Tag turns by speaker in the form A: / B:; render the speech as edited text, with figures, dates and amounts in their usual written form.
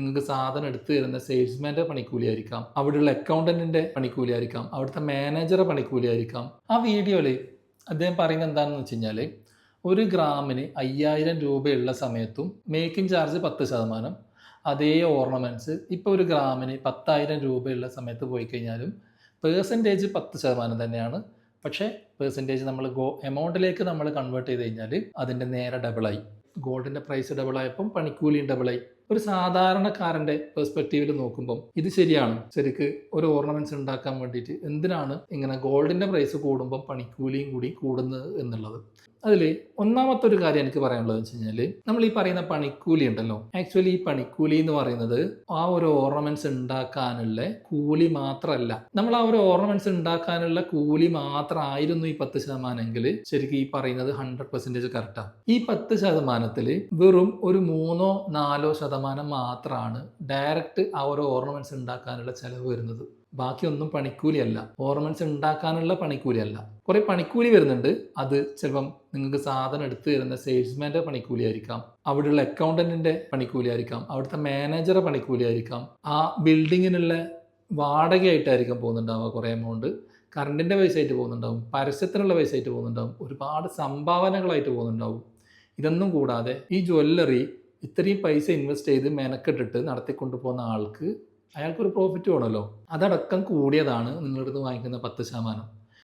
A: നിങ്ങൾക്ക് സാധനം എടുത്തു തരുന്ന സെയിൽസ്മാൻ്റെ പണിക്കൂലിയായിരിക്കാം, അവിടെയുള്ള അക്കൗണ്ടന്റിന്റെ പണിക്കൂലിയായിരിക്കാം, അവിടുത്തെ മാനേജറെ പണിക്കൂലിയായിരിക്കാം. ആ വീഡിയോയിൽ അദ്ദേഹം പറയുന്നത് എന്താണെന്ന് വെച്ച് കഴിഞ്ഞാൽ, ഒരു ഗ്രാമിന് 5000 രൂപയുള്ള സമയത്തും മേക്കിംഗ് ചാർജ് 10%, അതേ ഓർണമെൻറ്റ്സ് ഇപ്പോൾ ഒരു ഗ്രാമിന് 10,000 രൂപയുള്ള സമയത്ത് പോയി കഴിഞ്ഞാലും പേഴ്സൻറ്റേജ് 10% തന്നെയാണ്. പക്ഷേ പേഴ്സൻറ്റേജ് നമ്മൾ എമൗണ്ടിലേക്ക് നമ്മൾ കൺവേർട്ട് ചെയ്ത് കഴിഞ്ഞാൽ അതിൻ്റെ നേരെ ഡബിളായി. ഗോൾഡിൻ്റെ പ്രൈസ് ഡബിളായപ്പം പണിക്കൂലിയും ഡബിളായി. ഒരു സാധാരണക്കാരൻ്റെ പെർസ്പെക്റ്റീവിൽ നോക്കുമ്പം ഇത് ശരിയാണ്. ശരിക്ക് ഒരു ഓർണമെൻറ്റ്സ് ഉണ്ടാക്കാൻ വേണ്ടിയിട്ട് എന്തിനാണ് ഇങ്ങനെ ഗോൾഡിൻ്റെ പ്രൈസ് കൂടുമ്പം പണിക്കൂലിയും കൂടി കൂടുന്നത് എന്നുള്ളത്. അതിൽ ഒന്നാമത്തെ ഒരു കാര്യം എനിക്ക് പറയാനുള്ളത് വെച്ച് കഴിഞ്ഞാൽ, നമ്മൾ ഈ പറയുന്ന പണിക്കൂലി ഉണ്ടല്ലോ, ആക്ച്വലി ഈ പണിക്കൂലി എന്ന് പറയുന്നത് ആ ഒരു ഓർണമെന്റ്സ് ഉണ്ടാക്കാനുള്ള കൂലി മാത്രമല്ല. നമ്മൾ ആ ഒരു ഓർണമെന്റ്സ് ഉണ്ടാക്കാനുള്ള കൂലി മാത്രമായിരുന്നു ഈ 10% എങ്കിൽ ശരിക്കും ഈ പറയുന്നത് 100% കറക്റ്റാണ്. ഈ 10% വെറും ഒരു 3-4% മാത്രമാണ് ഡയറക്റ്റ് ആ ഒരു ഓർണമെന്റ്സ് ഉണ്ടാക്കാനുള്ള ചെലവ് വരുന്നത്. ബാക്കിയൊന്നും പണിക്കൂലിയല്ല, ഓർണമെന്റ്സ് ഉണ്ടാക്കാനുള്ള പണിക്കൂലിയല്ല. കുറെ പണിക്കൂലി വരുന്നുണ്ട്. അത് ചിലപ്പം നിങ്ങൾക്ക് സാധനം എടുത്തു തരുന്ന സെയിൽസ്മാൻ്റെ പണിക്കൂലിയായിരിക്കാം, അവിടെയുള്ള അക്കൗണ്ടന്റിന്റെ പണിക്കൂലിയായിരിക്കാം, അവിടുത്തെ മാനേജറെ പണിക്കൂലിയായിരിക്കാം, ആ ബിൽഡിങ്ങിനുള്ള വാടകയായിട്ടായിരിക്കും പോകുന്നുണ്ടാവുക കുറേ എമൗണ്ട്, കറണ്ടിൻ്റെ പൈസ ആയിട്ട് പോകുന്നുണ്ടാവും, പരസ്യത്തിനുള്ള പൈസ ആയിട്ട് പോകുന്നുണ്ടാവും, ഒരുപാട് സംഭാവനകളായിട്ട് പോകുന്നുണ്ടാവും. ഇതൊന്നും കൂടാതെ ഈ ജ്വല്ലറി ഇത്രയും പൈസ ഇൻവെസ്റ്റ് ചെയ്ത് മെനക്കെട്ടിട്ട് നടത്തിക്കൊണ്ടു പോകുന്ന ആൾക്കൊരു പ്രോഫിറ്റ് വേണമല്ലോ. അതടക്കം കൂടിയതാണ് നിങ്ങളുടെ അടുത്ത് വാങ്ങിക്കുന്ന 10%.